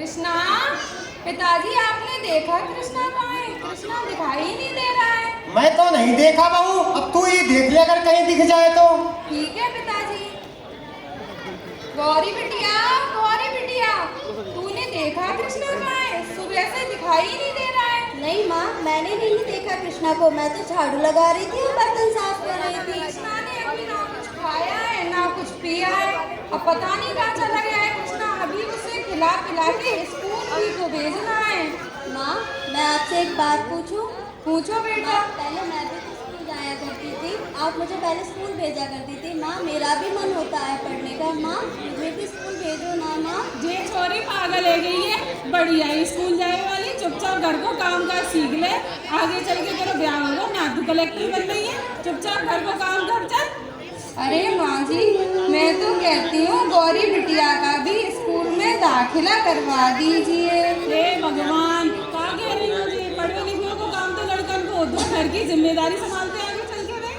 कृष्णा, पिताजी आपने देखा कृष्णा कहाँ है? कृष्णा दिखाई ही नहीं दे रहा है। मैं तो नहीं देखा बहू, अब तू ही देख ले अगर कहीं दिख जाए तो। ठीक है पिताजी। गौरी बिटिया, तूने देखा कृष्णा कहाँ है? सुबह से दिखाई ही नहीं दे रहा है। नहीं माँ, मैंने नहीं देखा कृष्णा को। मैं तो झाड़ू लगा रही थी और बर्तन साफ कर रही थी। कृष्णा ने अभी ना कुछ खाया है ना कुछ पिया है। अब पता नहीं कहाँ चला गया है कृष्णा। अभी उसे खिला पिला के स्कूल भी तो भेजना है। माँ, मैं आपसे एक बात पूछूं? पूछो बेटा। माँ, पहले मैं भी तो स्कूल जाया करती थी। आप मुझे पहले स्कूल भेजा करती थी। माँ, मेरा भी मन होता है पढ़ने का। माँ, मुझे भी स्कूल भेजो ना। माँ, ये छोरी पागल है गई है, बढ़िया स्कूल जाए वाली। चुपचाप घर को काम काज सीख ले, आगे चल के तेरा ब्याह होगा ना। तू कलेक्टर बन रही है, चुपचाप घर को काम कर चल। अरे माँ जी, मैं तो कहती हूँ गौरी बिटिया का भी स्कूल में दाखिला करवा दीजिए। हे भगवान, क्या कह रही हो जी? पढ़े लिखे को काम तो लड़कन को, तो घर की जिम्मेदारी संभालते आगे चल के वे।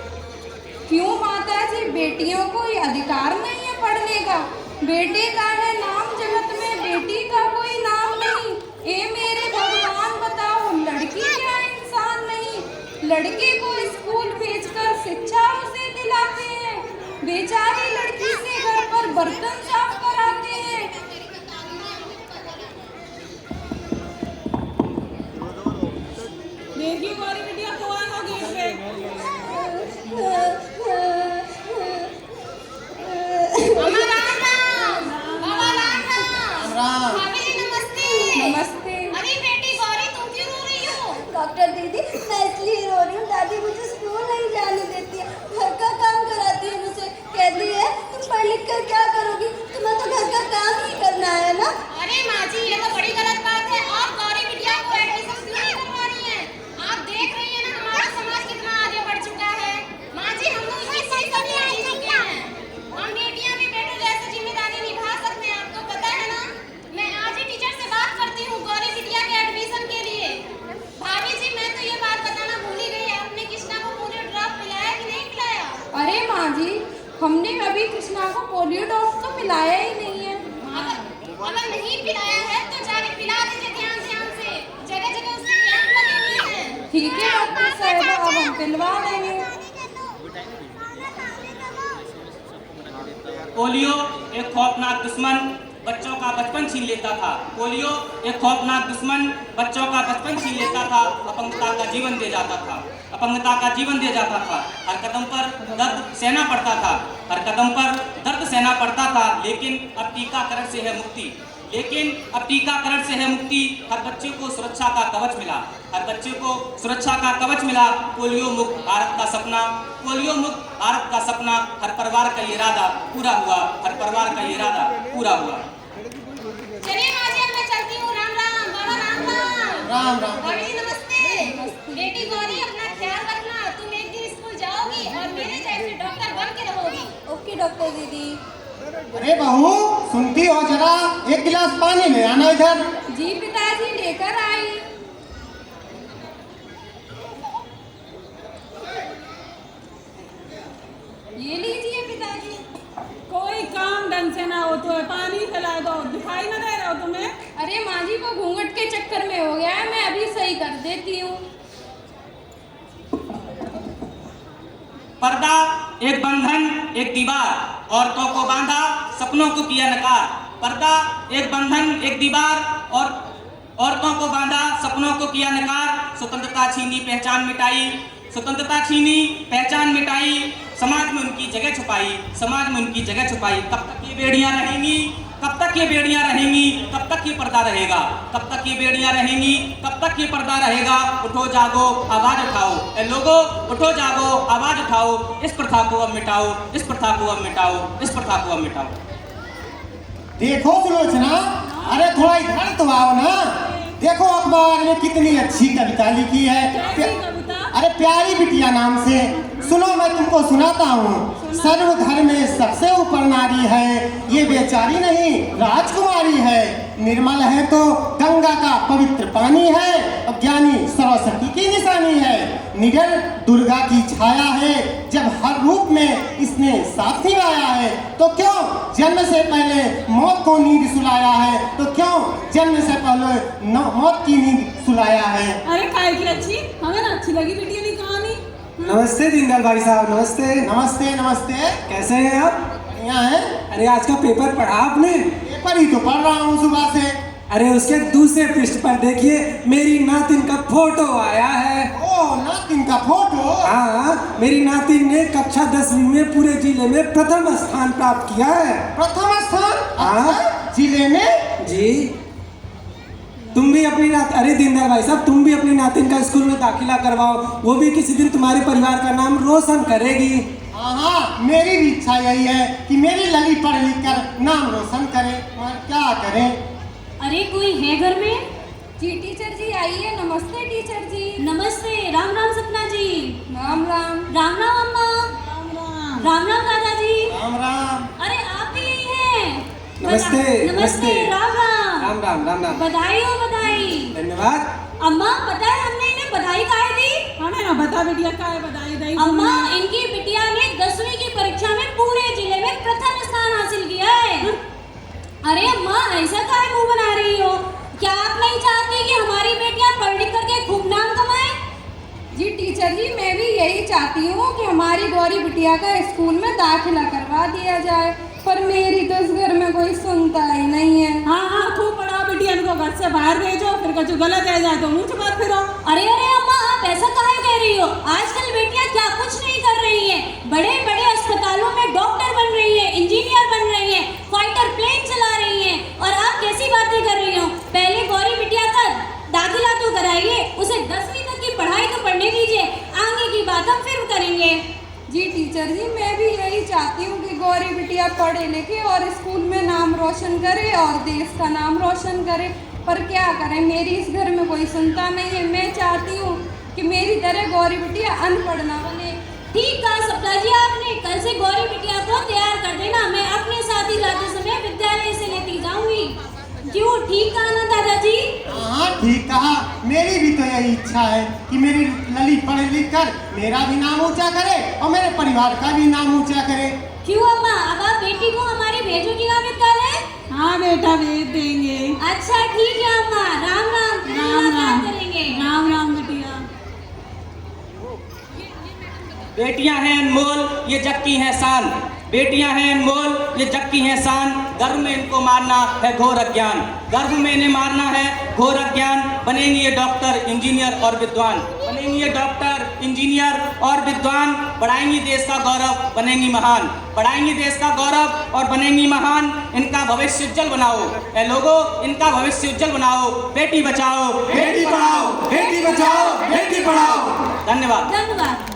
क्यों माता जी, बेटियों को ये अधिकार नहीं है पढ़ने का? बेटे का है नाम जगत में, बेटी का कोई नाम नहीं। ए मेरे भगवान बताओ, लड़की क्या इंसान नहीं? लड़के को स्कूल भेजकर शिक्षा उसे दिलाते हैं, बेचारी लड़की से घर पर बर्तन साफ कराते हैं। देखिए गौरी बिटिया को आना गेट पे। नमस्ते। अरे बेटी गौरी, तुम क्यों रो रही हो? डॉक्टर दीदी, मैं इसलिए रो रही हूँ। दादी मुझे स्कूल नहीं जाने देती है, घर का काम कराती है मुझे। कहती है तुम पढ़ लिख कर क्या करोगी, तुम्हें तो घर का काम ही करना है ना। अरे माँ जी, ये तो बड़ी गलत बात है। और गौरी बिटिया को एडमिशन क्यों नहीं करवा रही हैं? आप देख रही हैं ना हमारा समाज कितना आगे बढ़ चुका है। माँ जी, हम लोग इसकी सही कमियां जी चुके हैं। हम बेटियां भी बेटों जैसे जिम्मेदारी निभा सकते हैं, आपको पता है ना। मैं आज ही टीचर से बात करती हूँ गौरी बिटिया के एडमिशन के लिए। भाभी जी, मैं तो ये बात बताना भूल ही गई, आपने कृष्णा को पोलियो ड्रॉप पिलाया कि नहीं पिलाया? अरे माँ जी, हमने अभी कृष्णा को पोलियो ड्रॉप तो पिलाया ही नहीं है। अगर नहीं पिलाया है तो जाके पिला दीजिए ध्यान से। जगह जगह उसके कैंप लगे हुए हैं। ठीक है डॉक्टर साहब, अब हम पिलवा देंगे। पोलियो एक खौफनाक दुश्मन बच्चों का बचपन छीन लेता था। पोलियो एक खौफनाक दुश्मन बच्चों का बचपन छीन लेता था, अपंगता का जीवन दे जाता था, अपंगता का जीवन दे जाता था। हर कदम पर दर्द सहना पड़ता था, हर कदम पर दर्द सहना पड़ता था। लेकिन अब टीकाकरण से है मुक्ति, लेकिन अब टीकाकरण से है मुक्ति। हर बच्चे को सुरक्षा का कवच मिला, हर बच्चे को सुरक्षा का कवच मिला। पोलियो मुक्त भारत का सपना, पोलियो मुक्त भारत का सपना, हर परिवार का ये इरादा पूरा हुआ, हर परिवार का ये इरादा पूरा हुआ। चलिए माँ जी, अब मैं चलती हूँ। राम राम बाबा, राम राम। राम राम। भाभी जी नमस्ते। बेटी गौरी, अपना ख्याल रखना। तुम एक दिन स्कूल जाओगी और मेरे जैसे डॉक्टर बन के रहोगी। ओके डॉक्टर दीदी। अरे बहू, सुनती हो जरा, एक गिलास पानी ले आना इधर। जी पिताजी, लेकर आई। ये लीजिए पिताजी। कोई काम ढंग से ना हो तो पानी पिला दो, दिखाई ना दे रहा हो तुम्हें? अरे माँ जी, वो घूंघट के चक्कर में हो गया है, मैं अभी सही कर देती हूँ। पर्दा एक बंधन एक दीवार, औरतों को बांधा सपनों को किया नकार। पर्दा एक बंधन एक दीवार, और औरतों को बांधा सपनों को किया नकार। स्वतंत्रता छीनी पहचान मिटाई, स्वतंत्रता छीनी पहचान मिटाई, समाज में उनकी जगह छुपाई, समाज में उनकी जगह छुपाई। कब तक ये बेड़ियां रहेंगी, कब तक ये बेड़ियां रहेंगी, कब तक ये पर्दा रहेगा, कब तक ये बेड़ियां रहेंगी, कब तक ये पर्दा रहेगा। उठो जागो आवाज उठाओ, ए लोगो उठो जागो आवाज उठाओ। इस प्रथा को अब मिटाओ, इस प्रथा को अब मिटाओ, इस प्रथा को अब मिटाओ। देखो सुलोचना, अरे थोड़ा इधर तो आओ ना। देखो अखबार में कितनी अच्छी कविता लिखी है। कैसी कविता? अरे प्यारी बिटिया नाम से। सुनो, मैं तुमको सुनाता हूँ। सर्वधर्म में सबसे ऊपर नारी है, ये बेचारी नहीं राजकुमारी है। निर्मल है तो गंगा का पवित्र पानी है, और ज्ञानी सरस्वती की निशानी है। निडर दुर्गा की छाया है, जब हर रूप में इसने साथ निभाया है। तो क्यों जन्म से पहले मौत को नींद सुलाया है, तो क्यों जन्म से पहले मौत की नींद सुलाया है। अरे काय की अच्छी, हमें ना अच्छी लगी बिटिया की कहानी। नमस्ते दीनदयाल भाई साहब, नमस्ते। नमस्ते नमस्ते। कैसे हैं आप? यहाँ है। अरे आज का पेपर पढ़ा आपने? पेपर ही तो पढ़ रहा हूँ सुबह से। अरे उसके दूसरे पृष्ठ पर देखिए, मेरी नातिन का फोटो आया है। ओ, नातिन का फोटो? हाँ, मेरी नातिन ने कक्षा 10वीं में पूरे जिले में प्रथम स्थान प्राप्त किया है। प्रथम स्थान? हाँ। अच्छा, जिले में? जी। तुम भी अपनी अरे दीनदयाल भाई साहब, तुम भी अपनी नातिन का स्कूल में दाखिला करवाओ, वो भी किसी दिन तुम्हारे परिवार का नाम रोशन करेगी। हाँ, मेरी भी इच्छा यही है कि मेरी लली पढ़ लिख कर नाम रोशन करे, मगर क्या करें। अरे कोई है घर में? जी टीचर जी आइए। नमस्ते टीचर जी। नमस्ते। राम राम सपना जी। राम राम। राम राम अम्मा। राम राम दादाजी। राम राम। अरे आप भी यही हैं? नमस्ते, नमस्ते। नमस्ते। राम राम। राम राम, राम राम। बधाई हो बधाई। धन्यवाद। अम्मा पता है हमने इन्हें बधाई काहे दी? हमें ना बता बिटिया काय बधाई दी। अम्मा, इनकी बिटिया ने 10वीं की परीक्षा में पूरे जिले में प्रथम स्थान हासिल किया है। अरे अम्मा, ऐसा काहे मुंह बना रही हो? क्या आप नहीं चाहती कि हमारी बेटियां पढ़ लिख करके खूब नाम कमाएं? जी टीचर जी, मैं भी यही चाहती हूँ कि हमारी गौरी बिटिया का स्कूल में दाखिला करवा दिया जाए, पर मेरी तो इस घर में कोई सुनता ही नहीं है। हाँ हाँ, खूब पढ़ाओ बिटिया को, घर से बाहर भेजो, फिर कुछ गलत है जाए तो मुँह छुपा फिरो। अरे अरे अम्मा, आप ऐसा काहे कह रही हो? आजकल बेटियां क्या कुछ नहीं कर रही हैं। बड़े बड़े अस्पतालों में डॉक्टर बन रही है, इंजीनियर बन रही है, फाइटर प्लेन चला रही है, और आप कैसी बातें कर रही हो? पहले गौरी बिटिया का दाखिला तो कराइए, उसे 10वीं तक की पढ़ाई तो पढ़ने दीजिए, आगे की बात हम फिर करेंगे। जी टीचर जी, मैं भी यही चाहती हूँ कि गौरी बिटिया पढ़े लिखे और स्कूल में नाम रोशन करे और देश का नाम रोशन करे, पर क्या करें, मेरी इस घर में कोई सुनता नहीं है। मैं चाहती हूँ कि मेरी तरह गौरी बिटिया अनपढ़ ना बने। ठीक कहा सपना जी आपने। कल से गौरी बिटिया को तैयार कर देना, मैं अपने साथ ही जाते समय विद्यालय से लेती जाऊंगी। क्यों, ठीक कहा ना दादाजी? हाँ, ठीक कहा। मेरी भी तो यही इच्छा है कि मेरी लली पढ़ लिख कर मेरा भी नाम ऊंचा करे और मेरे परिवार का भी नाम ऊंचा करे। क्यों अम्मा, अब आप बेटी को हमारी भेजोगी ना विद्यालय? हाँ बेटा, भेज देंगे। अच्छा ठीक है अम्मा। राम राम। फिर राम राम। मुलाकात करेंगे। राम राम बिटिया। बेटियां हैं अनमोल, ये जग की है शान। बेटियां हैं अनमोल, ये जग की है शान। गर्भ में इनको मारना है घोर अज्ञान। गर्भ में इन्हें मारना है घोर अज्ञान। बनेंगी ये डॉक्टर, इंजीनियर और विद्वान। बनेंगी ये डॉक्टर, इंजीनियर और विद्वान। बढ़ाएंगी देश का गौरव, बनेंगी महान। बढ़ाएंगी देश का गौरव और बनेंगी महान। इनका भविष्य उज्जवल बनाओ ए लोगों, इनका भविष्य उज्जवल बनाओ। बेटी बचाओ, बेटी पढ़ाओ, बेटी बचाओ, बेटी पढ़ाओ। धन्यवाद। धन्यवाद।